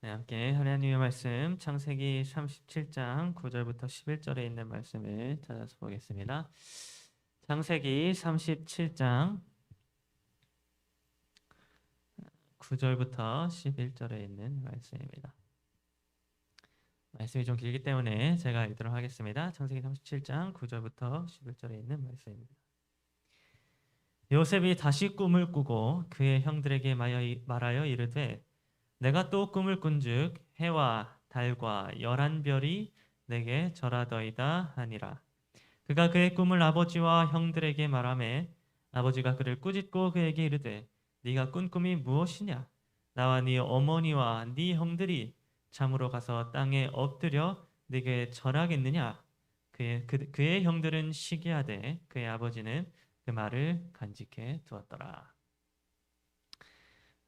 네, 함께 하나님의 말씀 창세기 37장 9절부터 11절에 있는 말씀을 찾아서 보겠습니다. 창세기 37장 9절부터 11절에 있는 말씀입니다. 말씀이 좀 길기 때문에 제가 읽도록 하겠습니다. 창세기 37장 9절부터 11절에 있는 말씀입니다. 요셉이 다시 꿈을 꾸고 그의 형들에게 말하여 이르되 내가 또 꿈을 꾼즉 해와 달과 11별이 내게 절하더이다 하니라. 그가 그의 꿈을 아버지와 형들에게 말하매 아버지가 그를 꾸짖고 그에게 이르되 네가 꾼 꿈이 무엇이냐? 나와 네 어머니와 네 형들이 잠으로 가서 땅에 엎드려 네게 절하겠느냐? 그의 형들은 시기하되 그의 아버지는 그 말을 간직해 두었더라.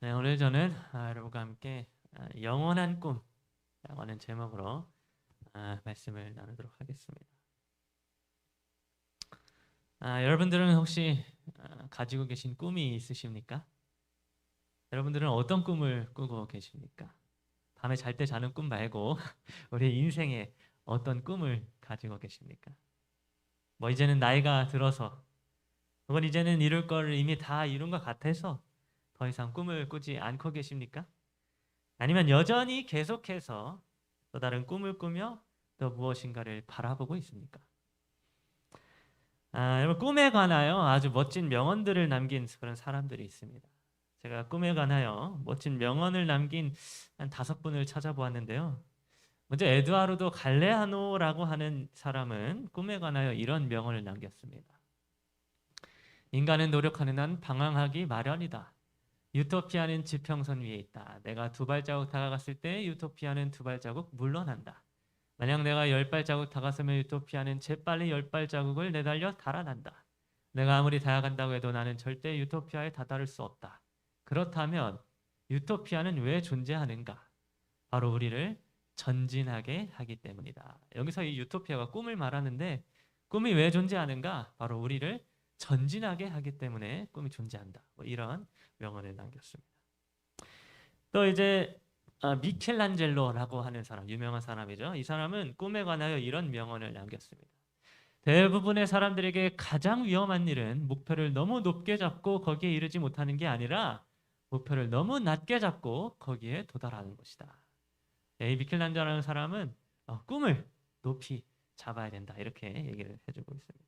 네, 오늘 저는 여러분과 함께 영원한 꿈이라는 제목으로 말씀을 나누도록 하겠습니다. 여러분들은 혹시 가지고 계신 꿈이 있으십니까? 여러분들은 어떤 꿈을 꾸고 계십니까? 밤에 잘 때 자는 꿈 말고 우리 인생에 어떤 꿈을 가지고 계십니까? 뭐 이제는 나이가 들어서 혹은 이제는 이룰 걸 이미 다 이룬 것 같아서 더 이상 꿈을 꾸지 않고 계십니까? 아니면 여전히 계속해서 또 다른 꿈을 꾸며 또 무엇인가를 바라보고 있습니까? 여러분 꿈에 관하여 아주 멋진 명언들을 남긴 그런 사람들이 있습니다. 제가 꿈에 관하여 멋진 명언을 남긴 한 5분을 찾아보았는데요. 먼저 에두아르도 갈레아노라고 하는 사람은 꿈에 관하여 이런 명언을 남겼습니다. 인간은 노력하는 한 방황하기 마련이다. 유토피아는 지평선 위에 있다. 내가 2발자국 다가갔을 때 유토피아는 2발자국 물러난다. 만약 내가 10발자국 다가서면 유토피아는 재빨리 10발자국을 내달려 달아난다. 내가 아무리 다가간다고 해도 나는 절대 유토피아에 다다를 수 없다. 그렇다면 유토피아는 왜 존재하는가? 바로 우리를 전진하게 하기 때문이다. 여기서 이 유토피아가 꿈을 말하는데 꿈이 왜 존재하는가? 바로 우리를 전진하게 하기 때문에 꿈이 존재한다. 뭐 이런 명언을 남겼습니다. 또 이제 미켈란젤로라고 하는 사람, 유명한 사람이죠. 이 사람은 꿈에 관하여 이런 명언을 남겼습니다. 대부분의 사람들에게 가장 위험한 일은 목표를 너무 높게 잡고 거기에 이르지 못하는 게 아니라 목표를 너무 낮게 잡고 거기에 도달하는 것이다. 이 미켈란젤로라는 사람은 꿈을 높이 잡아야 된다. 이렇게 얘기를 해주고 있습니다.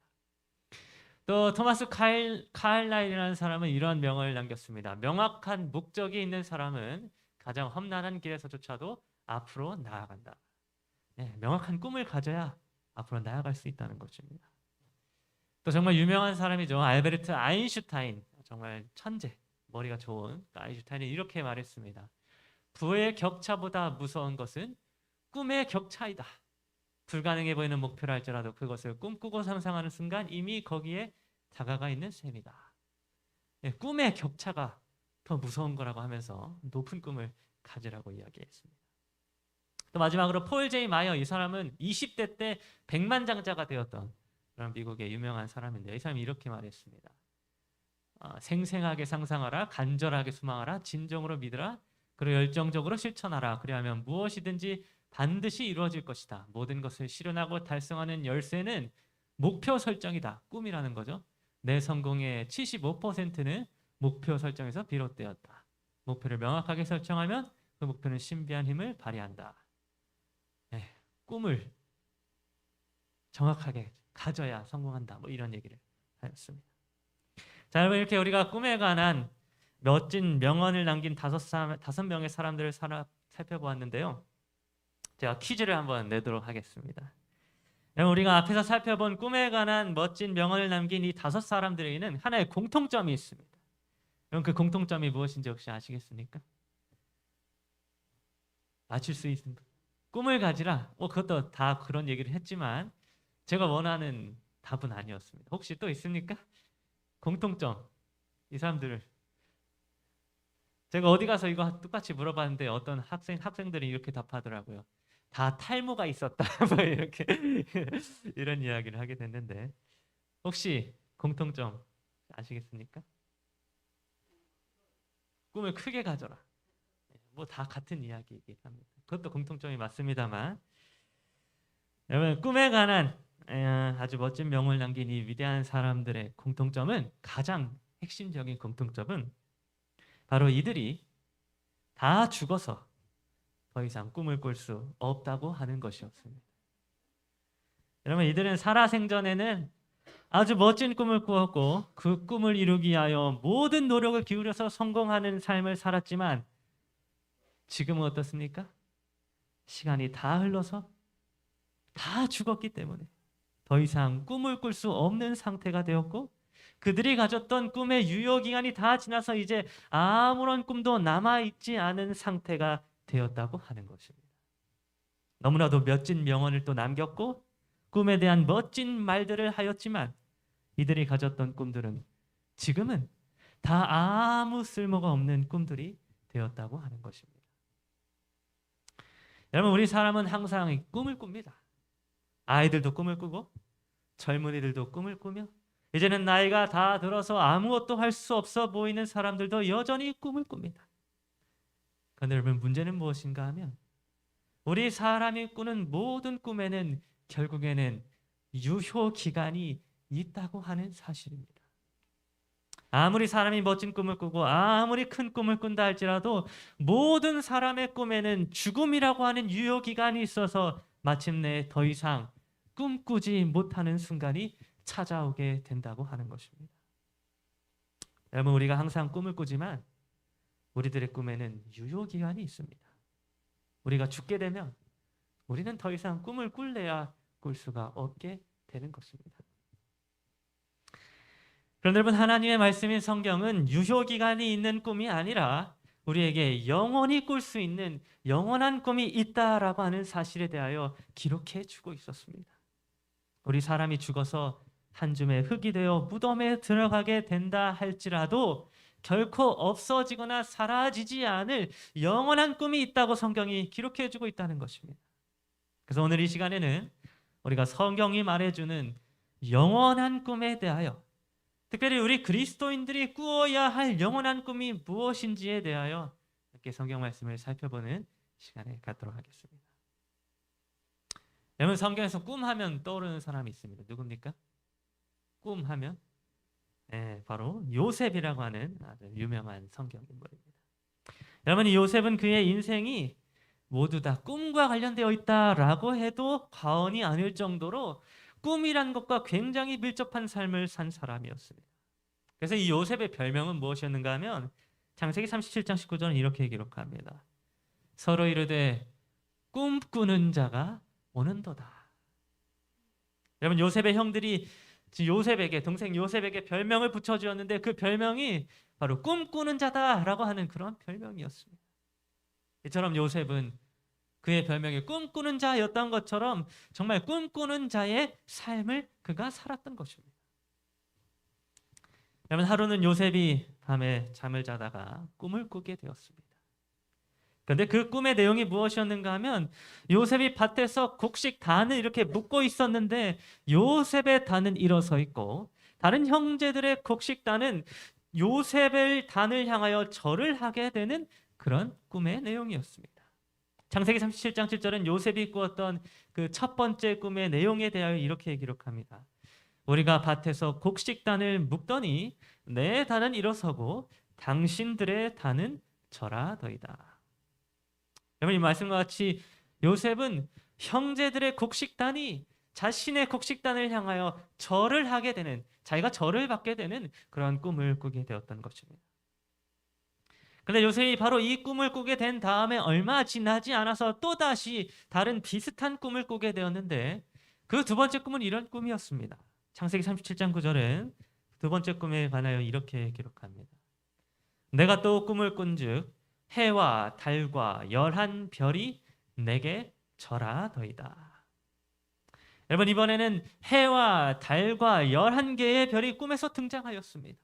또 토마스 카일라일이라는 사람은 이런 명언을 남겼습니다. 명확한 목적이 있는 사람은 가장 험난한 길에서조차도 앞으로 나아간다. 네, 명확한 꿈을 가져야 앞으로 나아갈 수 있다는 것입니다. 또 정말 유명한 사람이죠. 알베르트 아인슈타인. 정말 천재, 머리가 좋은 아인슈타인이 이렇게 말했습니다. 부의 격차보다 무서운 것은 꿈의 격차이다. 불가능해 보이는 목표를 할지라도 그것을 꿈꾸고 상상하는 순간 이미 거기에 다가가 있는 셈이다. 예, 꿈의 격차가 더 무서운 거라고 하면서 높은 꿈을 가지라고 이야기했습니다. 또 마지막으로 폴 제이 마이어, 이 사람은 20대 때 백만장자가 되었던 그런 미국의 유명한 사람인데 이 사람이 이렇게 말했습니다. 생생하게 상상하라, 간절하게 소망하라, 진정으로 믿으라, 그리고 열정적으로 실천하라. 그리하면 무엇이든지 반드시 이루어질 것이다. 모든 것을 실현하고 달성하는 열쇠는 목표 설정이다. 꿈이라는 거죠. 내 성공의 75%는 목표 설정에서 비롯되었다. 목표를 명확하게 설정하면 그 목표는 신비한 힘을 발휘한다. 네, 꿈을 정확하게 가져야 성공한다. 뭐 이런 얘기를 하였습니다. 자, 여러분 이렇게 우리가 꿈에 관한 멋진 명언을 남긴 5명의 사람들을 살펴보았는데요. 제가 퀴즈를 한번 내도록 하겠습니다. 우리가 앞에서 살펴본 꿈에 관한 멋진 명언을 남긴 이 5사람들에게는 하나의 공통점이 있습니다. 여러분 그 공통점이 무엇인지 혹시 아시겠습니까? 맞출 수 있는 분. 꿈을 가지라. 그것도 다 그런 얘기를 했지만 제가 원하는 답은 아니었습니다. 혹시 또 있습니까? 공통점. 이 사람들을 제가 어디 가서 이거 똑같이 물어봤는데 어떤 학생들이 이렇게 답하더라고요. 다 탈모가 있었다. 뭐 이렇게 이런 이야기를 하게 됐는데 혹시 공통점 아시겠습니까? 꿈을 크게 가져라. 뭐 다 같은 이야기이긴 합니다. 그것도 공통점이 맞습니다만, 여러분 꿈에 관한 아주 멋진 명을 남긴 이 위대한 사람들의 공통점은, 가장 핵심적인 공통점은 바로 이들이 다 죽어서 더 이상 꿈을 꿀 수 없다고 하는 것이었습니다. 여러분, 이들은 살아생전에는 아주 멋진 꿈을 꾸었고 그 꿈을 이루기 위하여 모든 노력을 기울여서 성공하는 삶을 살았지만, 지금은 어떻습니까? 시간이 다 흘러서 다 죽었기 때문에 더 이상 꿈을 꿀 수 없는 상태가 되었고, 그들이 가졌던 꿈의 유효기간이 다 지나서 이제 아무런 꿈도 남아있지 않은 상태가 되었다고 하는 것입니다. 너무나도 멋진 명언을 또 남겼고 꿈에 대한 멋진 말들을 하였지만, 이들이 가졌던 꿈들은 지금은 다 아무 쓸모가 없는 꿈들이 되었다고 하는 것입니다. 여러분, 우리 사람은 항상 꿈을 꿉니다. 아이들도 꿈을 꾸고 젊은이들도 꿈을 꾸며, 이제는 나이가 다 들어서 아무것도 할 수 없어 보이는 사람들도 여전히 꿈을 꿉니다. 그런데 여러분, 문제는 무엇인가 하면, 우리 사람이 꾸는 모든 꿈에는 결국에는 유효 기간이 있다고 하는 사실입니다. 아무리 사람이 멋진 꿈을 꾸고 아무리 큰 꿈을 꾼다 할지라도 모든 사람의 꿈에는 죽음이라고 하는 유효 기간이 있어서 마침내 더 이상 꿈꾸지 못하는 순간이 찾아오게 된다고 하는 것입니다. 여러분, 우리가 항상 꿈을 꾸지만 우리들의 꿈에는 유효 기간이 있습니다. 우리가 죽게 되면 우리는 더 이상 꿈을 꿀래야 꿀 수가 없게 되는 것입니다. 그런데 여러분, 하나님의 말씀인 성경은 유효기간이 있는 꿈이 아니라 우리에게 영원히 꿀 수 있는 영원한 꿈이 있다라고 하는 사실에 대하여 기록해 주고 있었습니다. 우리 사람이 죽어서 한 줌의 흙이 되어 무덤에 들어가게 된다 할지라도 결코 없어지거나 사라지지 않을 영원한 꿈이 있다고 성경이 기록해 주고 있다는 것입니다. 그래서 오늘 이 시간에는 우리가 성경이 말해주는 영원한 꿈에 대하여, 특별히 우리 그리스도인들이 꾸어야 할 영원한 꿈이 무엇인지에 대하여 이렇게 성경 말씀을 살펴보는 시간을 갖도록 하겠습니다. 여러분, 성경에서 꿈하면 떠오르는 사람이 있습니다. 누굽니까? 꿈하면 바로 요셉이라고 하는 아주 유명한 성경 인물입니다. 여러분, 이 요셉은 그의 인생이 모두 다 꿈과 관련되어 있다라고 해도 과언이 아닐 정도로 꿈이란 것과 굉장히 밀접한 삶을 산 사람이었습니다. 그래서 이 요셉의 별명은 무엇이었는가 하면 창세기 37장 19절은 이렇게 기록합니다. 서로 이르되 꿈꾸는 자가 오는도다. 여러분, 요셉의 형들이 요셉에게, 동생 요셉에게 별명을 붙여주었는데 그 별명이 바로 꿈꾸는 자다라고 하는 그런 별명이었습니다. 이처럼 요셉은 그의 별명이 꿈꾸는 자였던 것처럼 정말 꿈꾸는 자의 삶을 그가 살았던 것입니다. 여러분, 하루는 요셉이 밤에 잠을 자다가 꿈을 꾸게 되었습니다. 그런데 그 꿈의 내용이 무엇이었는가 하면, 요셉이 밭에서 곡식 단을 이렇게 묶고 있었는데 요셉의 단은 일어서 있고 다른 형제들의 곡식 단은 요셉의 단을 향하여 절을 하게 되는 그런 꿈의 내용이었습니다. 창세기 37장 7절은 요셉이 꾸었던 그 첫 번째 꿈의 내용에 대하여 이렇게 기록합니다. 우리가 밭에서 곡식단을 묶더니 내 단은 일어서고 당신들의 단은 절하더이다. 여러분, 이 말씀과 같이 요셉은 형제들의 곡식단이 자신의 곡식단을 향하여 절을 하게 되는, 자기가 절을 받게 되는 그런 꿈을 꾸게 되었던 것입니다. 그런데 요셉이 바로 이 꿈을 꾸게 된 다음에 얼마 지나지 않아서 또다시 다른 비슷한 꿈을 꾸게 되었는데, 그 두 번째 꿈은 이런 꿈이었습니다. 창세기 37장 9절은 두 번째 꿈에 관하여 이렇게 기록합니다. 내가 또 꿈을 꾼즉 해와 달과 11별이 내게 절하더이다. 여러분, 이번에는 해와 달과 11개의 별이 꿈에서 등장하였습니다.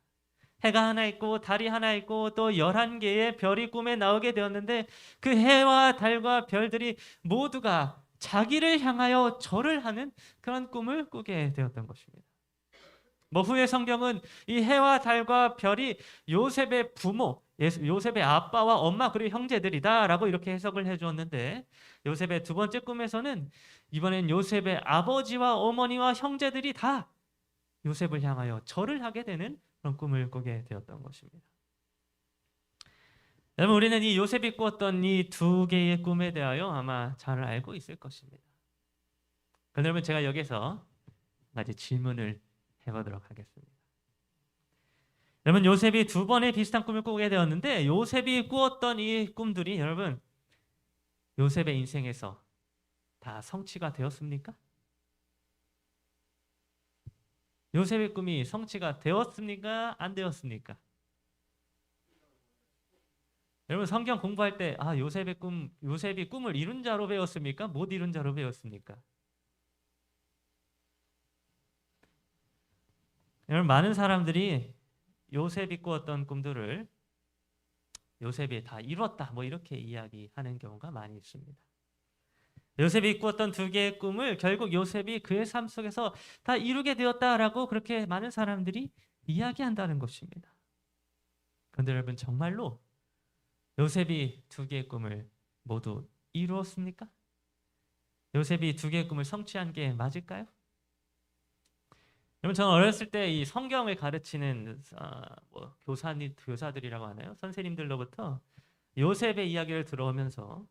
해가 하나 있고 달이 하나 있고 또 11개의 별이 꿈에 나오게 되었는데, 그 해와 달과 별들이 모두가 자기를 향하여 절을 하는 그런 꿈을 꾸게 되었던 것입니다. 뭐 후에 성경은 이 해와 달과 별이 요셉의 부모, 요셉의 아빠와 엄마 그리고 형제들이다라고 이렇게 해석을 해주었는데, 요셉의 두 번째 꿈에서는 이번엔 요셉의 아버지와 어머니와 형제들이 다 요셉을 향하여 절을 하게 되는 그런 꿈을 꾸게 되었던 것입니다. 여러분, 우리는 이 요셉이 꾸었던 이 두 개의 꿈에 대하여 아마 잘 알고 있을 것입니다. 그러면 제가 여기서 한 가지 질문을 해보도록 하겠습니다. 여러분, 요셉이 두 번의 비슷한 꿈을 꾸게 되었는데, 요셉이 꾸었던 이 꿈들이 여러분 요셉의 인생에서 다 성취가 되었습니까? 요셉의 꿈이 성취가 되었습니까? 안 되었습니까? 여러분, 성경 공부할 때 요셉이 꿈을 이룬 자로 배웠습니까? 못 이룬 자로 배웠습니까? 여러분, 많은 사람들이 요셉이 꾸었던 꿈들을 요셉이 다 이뤘다 뭐 이렇게 이야기하는 경우가 많이 있습니다. 요셉이 꾸었던 두 개의 꿈을 결국 요셉이 그의 삶 속에서 다 이루게 되었다라고 그렇게 많은 사람들이 이야기한다는 것입니다. 그런데 여러분, 정말로 요셉이 두 개의 꿈을 모두 이루었습니까? 요셉이 두 개의 꿈을 성취한 게 맞을까요? 여러분, 저는 어렸을 때 이 성경을 가르치는 교사들이라고 하나요? 선생님들로부터 요셉의 이야기를 들어오면서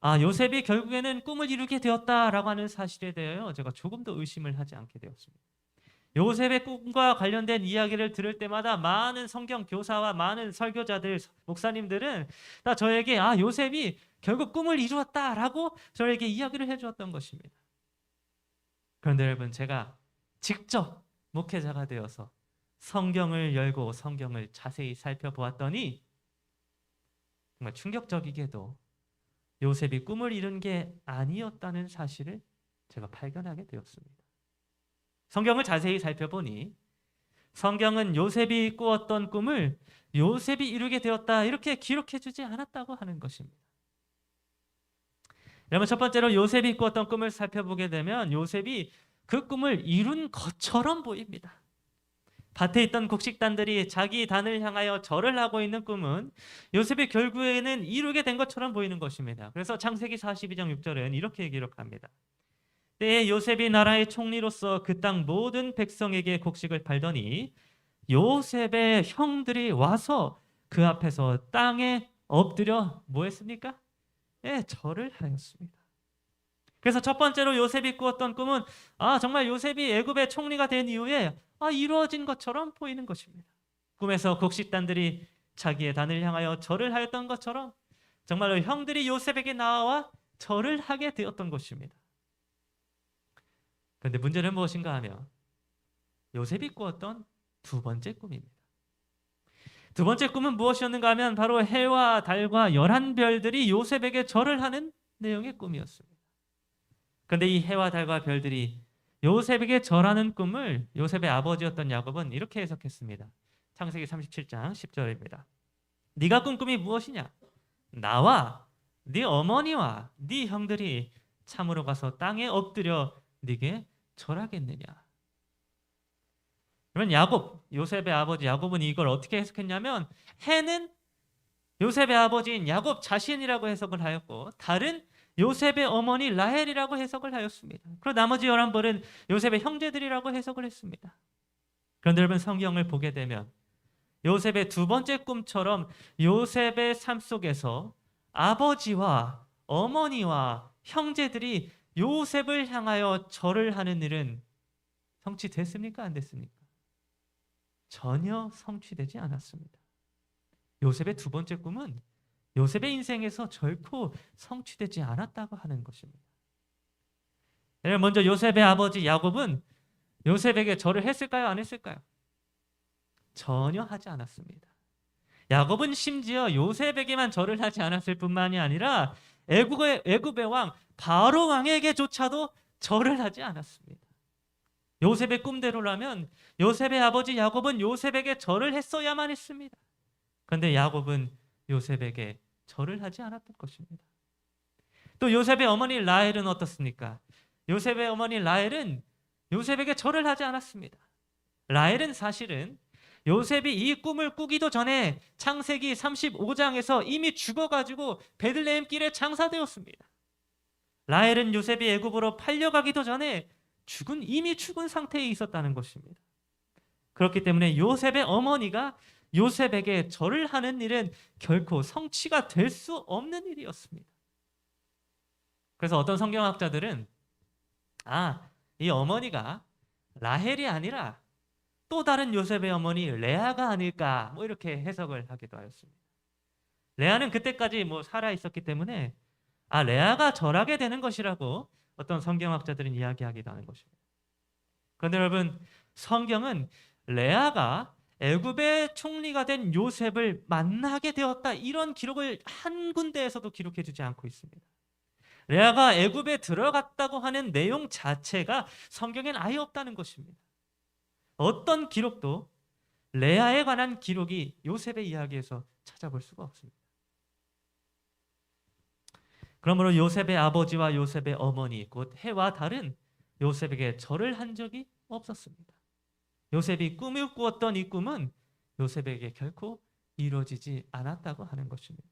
요셉이 결국에는 꿈을 이루게 되었다라고 하는 사실에 대하여 제가 조금도 의심을 하지 않게 되었습니다. 요셉의 꿈과 관련된 이야기를 들을 때마다 많은 성경 교사와 많은 설교자들, 목사님들은 다 저에게 요셉이 결국 꿈을 이루었다라고 저에게 이야기를 해주었던 것입니다. 그런데 여러분, 제가 직접 목회자가 되어서 성경을 열고 성경을 자세히 살펴보았더니 정말 충격적이게도 요셉이 꿈을 이룬 게 아니었다는 사실을 제가 발견하게 되었습니다. 성경을 자세히 살펴보니 성경은 요셉이 꾸었던 꿈을 요셉이 이루게 되었다 이렇게 기록해 주지 않았다고 하는 것입니다. 여러분, 첫 번째로 요셉이 꾸었던 꿈을 살펴보게 되면 요셉이 그 꿈을 이룬 것처럼 보입니다. 밭에 있던 곡식단들이 자기 단을 향하여 절을 하고 있는 꿈은 요셉이 결국에는 이루게 된 것처럼 보이는 것입니다. 그래서 창세기 42장 6절은 이렇게 기록합니다. 때에 요셉이 나라의 총리로서 그 땅 모든 백성에게 곡식을 팔더니 요셉의 형들이 와서 그 앞에서 땅에 엎드려 뭐 했습니까? 절을 하였습니다. 그래서 첫 번째로 요셉이 꾸었던 꿈은 정말 요셉이 애굽의 총리가 된 이후에 이루어진 것처럼 보이는 것입니다. 꿈에서 곡식단들이 자기의 단을 향하여 절을 하였던 것처럼 정말로 형들이 요셉에게 나와 절을 하게 되었던 것입니다. 그런데 문제는 무엇인가 하면 요셉이 꾸었던 두 번째 꿈입니다. 두 번째 꿈은 무엇이었는가 하면 바로 해와 달과 11별들이 요셉에게 절을 하는 내용의 꿈이었습니다. 그런데 이 해와 달과 별들이 요셉에게 절하는 꿈을 요셉의 아버지였던 야곱은 이렇게 해석했습니다. 창세기 37장 10절입니다. 네가 꾼 꿈이 무엇이냐? 나와 네 어머니와 네 형들이 참으로 가서 땅에 엎드려 네게 절하겠느냐? 그러면 요셉의 아버지 야곱은 이걸 어떻게 해석했냐면 해는 요셉의 아버지인 야곱 자신이라고 해석을 하였고 달은 요셉의 어머니 라헬이라고 해석을 하였습니다. 그리고 나머지 11벌은 요셉의 형제들이라고 해석을 했습니다. 그런데 여러분, 성경을 보게 되면 요셉의 두 번째 꿈처럼 요셉의 삶 속에서 아버지와 어머니와 형제들이 요셉을 향하여 절을 하는 일은 성취됐습니까? 안 됐습니까? 전혀 성취되지 않았습니다. 요셉의 두 번째 꿈은 요셉의 인생에서 결코 성취되지 않았다고 하는 것입니다. 먼저 요셉의 아버지 야곱은 요셉에게 절을 했을까요? 안 했을까요? 전혀 하지 않았습니다. 야곱은 심지어 요셉에게만 절을 하지 않았을 뿐만이 아니라 애굽의 왕 바로 왕에게조차도 절을 하지 않았습니다. 요셉의 꿈대로라면 요셉의 아버지 야곱은 요셉에게 절을 했어야만 했습니다. 그런데 야곱은 요셉에게 절을 하지 않았던 것입니다. 또 요셉의 어머니 라헬은 어떻습니까? 요셉의 어머니 라헬은 요셉에게 절을 하지 않았습니다. 라헬은 사실은 요셉이 이 꿈을 꾸기도 전에 창세기 35장에서 이미 죽어가지고 베들레헴 길에 장사되었습니다. 라헬은 요셉이 애굽으로 팔려가기도 전에 이미 죽은 상태에 있었다는 것입니다. 그렇기 때문에 요셉의 어머니가 요셉에게 절을 하는 일은 결코 성취가 될 수 없는 일이었습니다. 그래서 어떤 성경학자들은 이 어머니가 라헬이 아니라 또 다른 요셉의 어머니 레아가 아닐까 이렇게 해석을 하기도 하였습니다. 레아는 그때까지 살아 있었기 때문에 레아가 절하게 되는 것이라고 어떤 성경학자들은 이야기하기도 하는 것입니다. 그런데 여러분, 성경은 레아가 애굽의 총리가 된 요셉을 만나게 되었다 이런 기록을 한 군데에서도 기록해 주지 않고 있습니다. 레아가 애굽에 들어갔다고 하는 내용 자체가 성경엔 아예 없다는 것입니다. 어떤 기록도 레아에 관한 기록이 요셉의 이야기에서 찾아볼 수가 없습니다. 그러므로 요셉의 아버지와 요셉의 어머니 곧 해와 달은 요셉에게 절을 한 적이 없었습니다. 요셉이 꿈을 꾸었던 이 꿈은 요셉에게 결코 이루어지지 않았다고 하는 것입니다.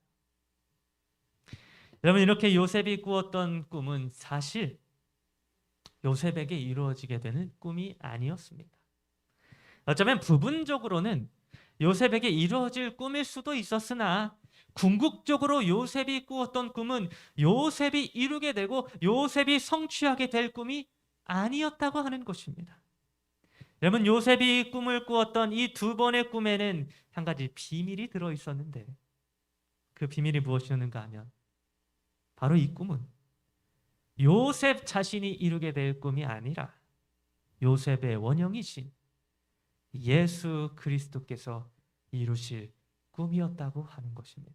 여러분, 이렇게 요셉이 꾸었던 꿈은 사실 요셉에게 이루어지게 되는 꿈이 아니었습니다. 어쩌면 부분적으로는 요셉에게 이루어질 꿈일 수도 있었으나 궁극적으로 요셉이 꾸었던 꿈은 요셉이 이루게 되고 요셉이 성취하게 될 꿈이 아니었다고 하는 것입니다. 여러분, 요셉이 꿈을 꾸었던 이 두 번의 꿈에는 한 가지 비밀이 들어 있었는데 그 비밀이 무엇이었는가 하면 바로 이 꿈은 요셉 자신이 이루게 될 꿈이 아니라 요셉의 원형이신 예수 그리스도께서 이루실 꿈이었다고 하는 것입니다.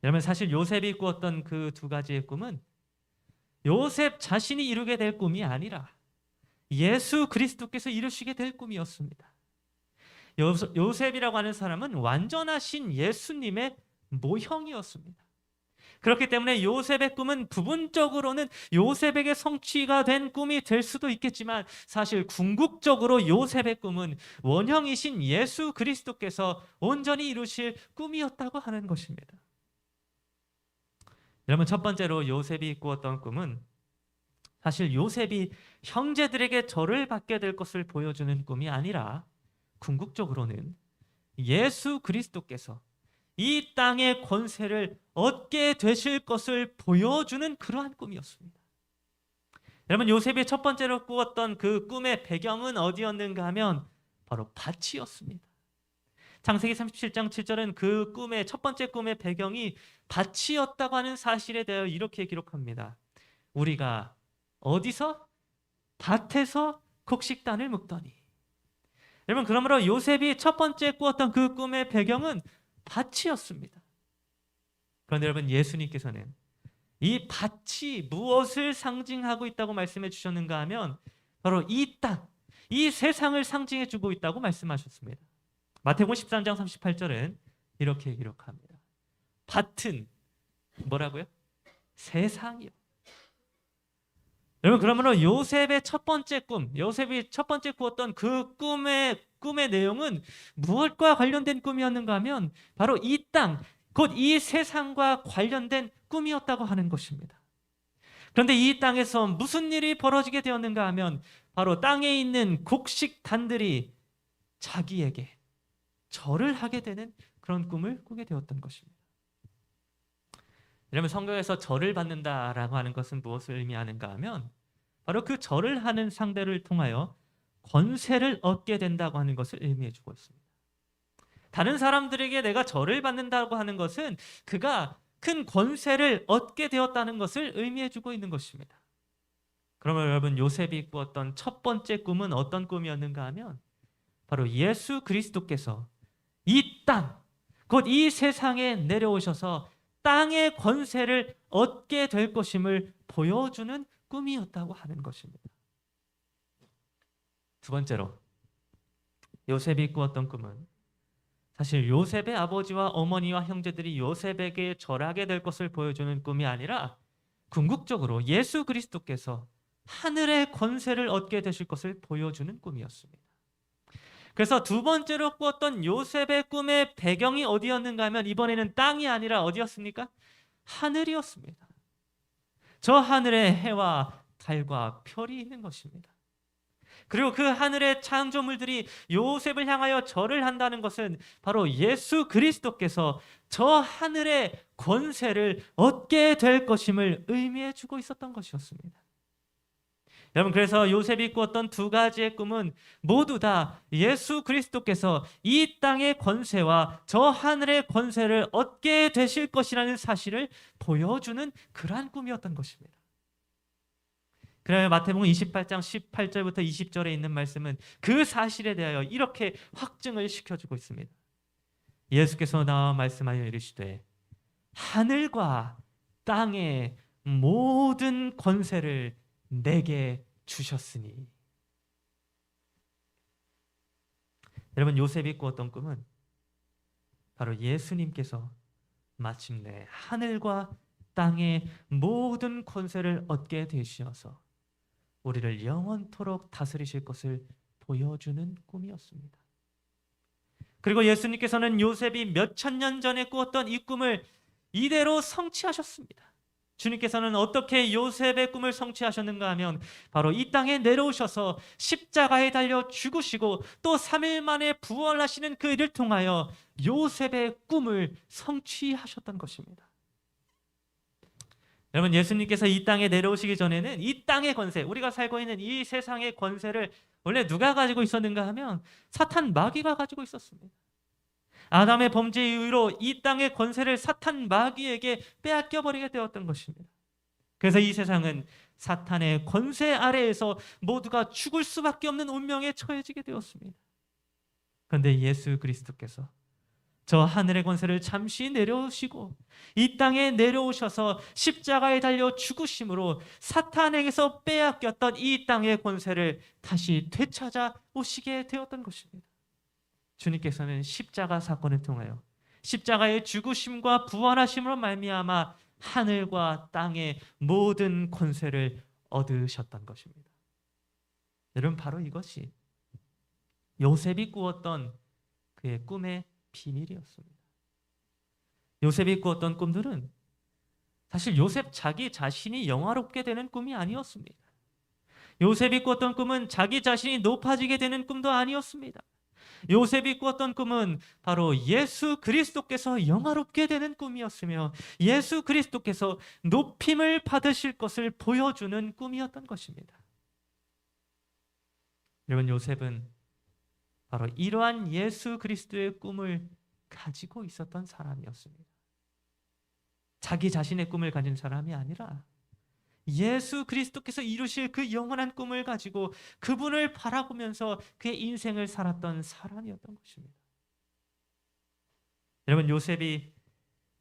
여러분, 사실 요셉이 꾸었던 그 두 가지의 꿈은 요셉 자신이 이루게 될 꿈이 아니라 예수 그리스도께서 이루시게 될 꿈이었습니다. 요셉이라고 하는 사람은 완전하신 예수님의 모형이었습니다. 그렇기 때문에 요셉의 꿈은 부분적으로는 요셉에게 성취가 된 꿈이 될 수도 있겠지만 사실 궁극적으로 요셉의 꿈은 원형이신 예수 그리스도께서 온전히 이루실 꿈이었다고 하는 것입니다. 여러분, 첫 번째로 요셉이 꾸었던 꿈은 사실 요셉이 형제들에게 절을 받게 될 것을 보여주는 꿈이 아니라 궁극적으로는 예수 그리스도께서 이 땅의 권세를 얻게 되실 것을 보여주는 그러한 꿈이었습니다. 여러분, 요셉이 첫 번째로 꾸었던 그 꿈의 배경은 어디였는가 하면 바로 밭이었습니다. 창세기 37장 7절은 그 꿈의 첫 번째 꿈의 배경이 밭이었다고 하는 사실에 대하여 이렇게 기록합니다. 우리가 어디서? 밭에서 곡식단을 묶더니. 여러분, 그러므로 요셉이 첫 번째 꾸었던 그 꿈의 배경은 밭이었습니다. 그런데 여러분, 예수님께서는 이 밭이 무엇을 상징하고 있다고 말씀해 주셨는가 하면 바로 이 땅, 이 세상을 상징해 주고 있다고 말씀하셨습니다. 마태복음 13장 38절은 이렇게 기록합니다. 밭은 뭐라고요? 세상이요. 여러분, 그러므로 요셉의 첫 번째 꿈, 요셉이 첫 번째 꾸었던 그 꿈의 내용은 무엇과 관련된 꿈이었는가 하면 바로 이 땅, 곧 이 세상과 관련된 꿈이었다고 하는 것입니다. 그런데 이 땅에서 무슨 일이 벌어지게 되었는가 하면 바로 땅에 있는 곡식단들이 자기에게 절을 하게 되는 그런 꿈을 꾸게 되었던 것입니다. 여러분, 성경에서 절을 받는다라고 하는 것은 무엇을 의미하는가 하면 바로 그 절을 하는 상대를 통하여 권세를 얻게 된다고 하는 것을 의미해 주고 있습니다. 다른 사람들에게 내가 절을 받는다고 하는 것은 그가 큰 권세를 얻게 되었다는 것을 의미해 주고 있는 것입니다. 그러면 여러분, 요셉이 꾸었던 첫 번째 꿈은 어떤 꿈이었는가 하면 바로 예수 그리스도께서 이 땅, 곧 이 세상에 내려오셔서 땅의 권세를 얻게 될 것임을 보여주는 꿈이었다고 하는 것입니다. 두 번째로 요셉이 꾸었던 꿈은 사실 요셉의 아버지와 어머니와 형제들이 요셉에게 절하게 될 것을 보여주는 꿈이 아니라 궁극적으로 예수 그리스도께서 하늘의 권세를 얻게 되실 것을 보여주는 꿈이었습니다. 그래서 두 번째로 꾸었던 요셉의 꿈의 배경이 어디였는가 하면 이번에는 땅이 아니라 어디였습니까? 하늘이었습니다. 저 하늘에 해와 달과 별이 있는 것입니다. 그리고 그 하늘의 창조물들이 요셉을 향하여 절을 한다는 것은 바로 예수 그리스도께서 저 하늘의 권세를 얻게 될 것임을 의미해 주고 있었던 것이었습니다. 여러분, 그래서 요셉이 꾸었던 두 가지의 꿈은 모두 다 예수 그리스도께서 이 땅의 권세와 저 하늘의 권세를 얻게 되실 것이라는 사실을 보여주는 그러한 꿈이었던 것입니다. 그래야 마태복음 28장 18절부터 20절에 있는 말씀은 그 사실에 대하여 이렇게 확증을 시켜주고 있습니다. 예수께서 나와 말씀하여 이르시되 하늘과 땅의 모든 권세를 내게 주셨으니. 여러분, 요셉이 꾸었던 꿈은 바로 예수님께서 마침내 하늘과 땅의 모든 권세를 얻게 되시어서 우리를 영원토록 다스리실 것을 보여주는 꿈이었습니다. 그리고 예수님께서는 요셉이 몇천 년 전에 꾸었던 이 꿈을 이대로 성취하셨습니다. 주님께서는 어떻게 요셉의 꿈을 성취하셨는가 하면 바로 이 땅에 내려오셔서 십자가에 달려 죽으시고 또 3일 만에 부활하시는 그 일을 통하여 요셉의 꿈을 성취하셨던 것입니다. 여러분, 예수님께서 이 땅에 내려오시기 전에는 이 땅의 권세, 우리가 살고 있는 이 세상의 권세를 원래 누가 가지고 있었는가 하면 사탄 마귀가 가지고 있었습니다. 아담의 범죄 이후로 이 땅의 권세를 사탄 마귀에게 빼앗겨 버리게 되었던 것입니다. 그래서 이 세상은 사탄의 권세 아래에서 모두가 죽을 수밖에 없는 운명에 처해지게 되었습니다. 그런데 예수 그리스도께서 저 하늘의 권세를 잠시 내려오시고 이 땅에 내려오셔서 십자가에 달려 죽으심으로 사탄에게서 빼앗겼던 이 땅의 권세를 다시 되찾아 오시게 되었던 것입니다. 주님께서는 십자가 사건을 통하여 십자가의 죽으심과 부활하심으로 말미암아 하늘과 땅의 모든 권세를 얻으셨던 것입니다. 여러분, 바로 이것이 요셉이 꾸었던 그의 꿈의 비밀이었습니다. 요셉이 꾸었던 꿈들은 사실 요셉 자기 자신이 영화롭게 되는 꿈이 아니었습니다. 요셉이 꾸었던 꿈은 자기 자신이 높아지게 되는 꿈도 아니었습니다. 요셉이 꾸었던 꿈은 바로 예수 그리스도께서 영화롭게 되는 꿈이었으며 예수 그리스도께서 높임을 받으실 것을 보여주는 꿈이었던 것입니다. 여러분, 요셉은 바로 이러한 예수 그리스도의 꿈을 가지고 있었던 사람이었습니다. 자기 자신의 꿈을 가진 사람이 아니라 예수 그리스도께서 이루실 그 영원한 꿈을 가지고 그분을 바라보면서 그의 인생을 살았던 사람이었던 것입니다. 여러분, 요셉이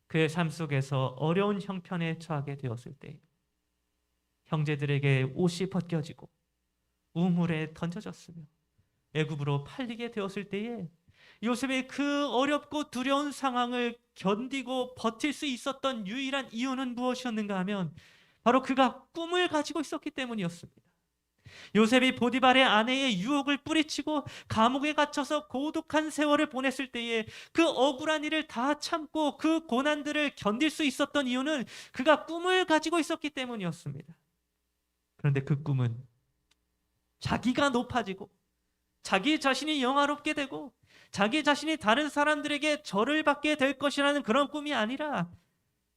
그의 삶 속에서 어려운 형편에 처하게 되었을 때 형제들에게 옷이 벗겨지고 우물에 던져졌으며 애굽으로 팔리게 되었을 때에 요셉의 그 어렵고 두려운 상황을 견디고 버틸 수 있었던 유일한 이유는 무엇이었는가 하면 바로 그가 꿈을 가지고 있었기 때문이었습니다. 요셉이 보디발의 아내의 유혹을 뿌리치고 감옥에 갇혀서 고독한 세월을 보냈을 때에 그 억울한 일을 다 참고 그 고난들을 견딜 수 있었던 이유는 그가 꿈을 가지고 있었기 때문이었습니다. 그런데 그 꿈은 자기가 높아지고 자기 자신이 영화롭게 되고 자기 자신이 다른 사람들에게 절을 받게 될 것이라는 그런 꿈이 아니라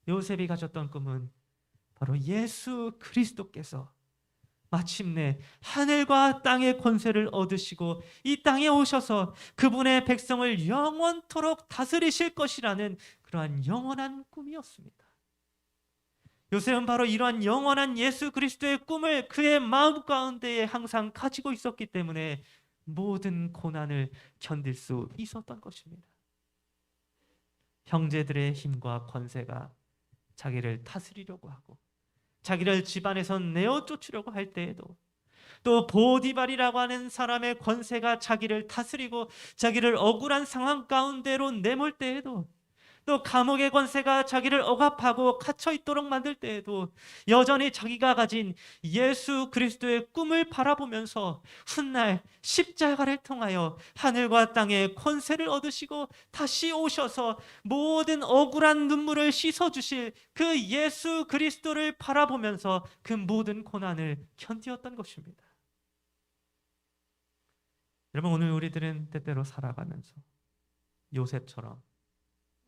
요셉이 가졌던 꿈은 바로 예수 그리스도께서 마침내 하늘과 땅의 권세를 얻으시고 이 땅에 오셔서 그분의 백성을 영원토록 다스리실 것이라는 그러한 영원한 꿈이었습니다. 요셉은 바로 이러한 영원한 예수 그리스도의 꿈을 그의 마음 가운데에 항상 가지고 있었기 때문에 모든 고난을 견딜 수 있었던 것입니다. 형제들의 힘과 권세가 자기를 다스리려고 하고 자기를 집안에서 내어 쫓으려고 할 때에도 또 보디발이라고 하는 사람의 권세가 자기를 다스리고 자기를 억울한 상황 가운데로 내몰 때에도 또 감옥의 권세가 자기를 억압하고 갇혀 있도록 만들 때에도 여전히 자기가 가진 예수 그리스도의 꿈을 바라보면서 훗날 십자가를 통하여 하늘과 땅의 권세를 얻으시고 다시 오셔서 모든 억울한 눈물을 씻어 주실 그 예수 그리스도를 바라보면서 그 모든 고난을 견디었던 것입니다. 여러분, 오늘 우리들은 때때로 살아가면서 요셉처럼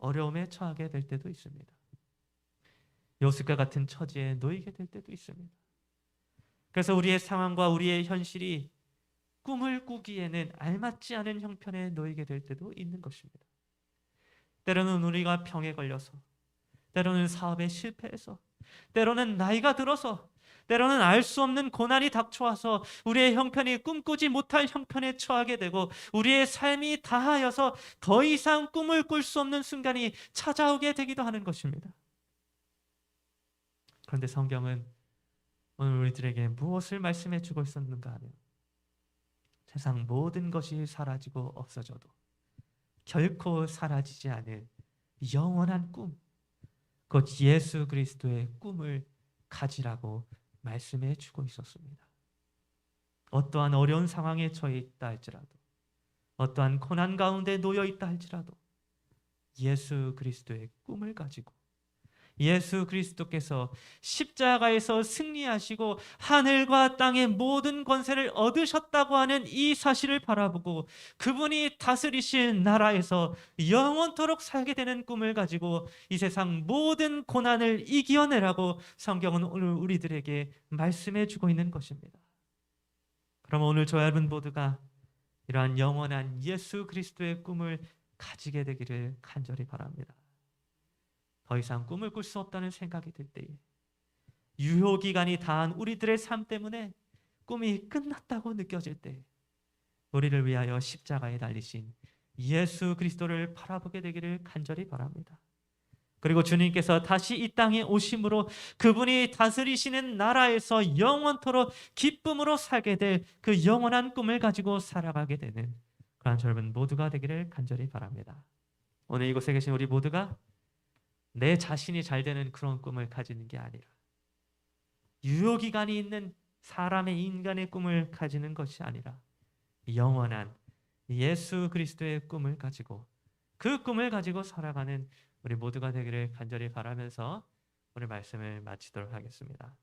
어려움에 처하게 될 때도 있습니다. 요셉과 같은 처지에 놓이게 될 때도 있습니다. 그래서 우리의 상황과 우리의 현실이 꿈을 꾸기에는 알맞지 않은 형편에 놓이게 될 때도 있는 것입니다. 때로는 우리가 병에 걸려서, 때로는 사업에 실패해서, 때로는 나이가 들어서, 때로는 알 수 없는 고난이 닥쳐와서 우리의 형편이 꿈꾸지 못할 형편에 처하게 되고 우리의 삶이 다하여서 더 이상 꿈을 꿀 수 없는 순간이 찾아오게 되기도 하는 것입니다. 그런데 성경은 오늘 우리들에게 무엇을 말씀해 주고 있었는가 하면, 세상 모든 것이 사라지고 없어져도 결코 사라지지 않을 영원한 꿈, 곧 예수 그리스도의 꿈을 가지라고 말씀해 주고 있었습니다. 어떠한 어려운 상황에 처해 있다 할지라도, 어떠한 고난 가운데 놓여 있다 할지라도 예수 그리스도의 꿈을 가지고 예수 그리스도께서 십자가에서 승리하시고 하늘과 땅의 모든 권세를 얻으셨다고 하는 이 사실을 바라보고 그분이 다스리실 나라에서 영원토록 살게 되는 꿈을 가지고 이 세상 모든 고난을 이겨내라고 성경은 오늘 우리들에게 말씀해 주고 있는 것입니다. 그럼 오늘 저와 여러분 모두가 이러한 영원한 예수 그리스도의 꿈을 가지게 되기를 간절히 바랍니다. 더 이상 꿈을 꿀 수 없다는 생각이 들 때에, 유효기간이 다한 우리들의 삶 때문에 꿈이 끝났다고 느껴질 때, 우리를 위하여 십자가에 달리신 예수 그리스도를 바라보게 되기를 간절히 바랍니다. 그리고 주님께서 다시 이 땅에 오심으로 그분이 다스리시는 나라에서 영원토록 기쁨으로 살게 될 그 영원한 꿈을 가지고 살아가게 되는 그런 여러분 모두가 되기를 간절히 바랍니다. 오늘 이곳에 계신 우리 모두가 내 자신이 잘 되는 그런 꿈을 가지는 게 아니라 유효기간이 있는 사람의 인간의 꿈을 가지는 것이 아니라 영원한 예수 그리스도의 꿈을 가지고 그 꿈을 가지고 살아가는 우리 모두가 되기를 간절히 바라면서 오늘 말씀을 마치도록 하겠습니다.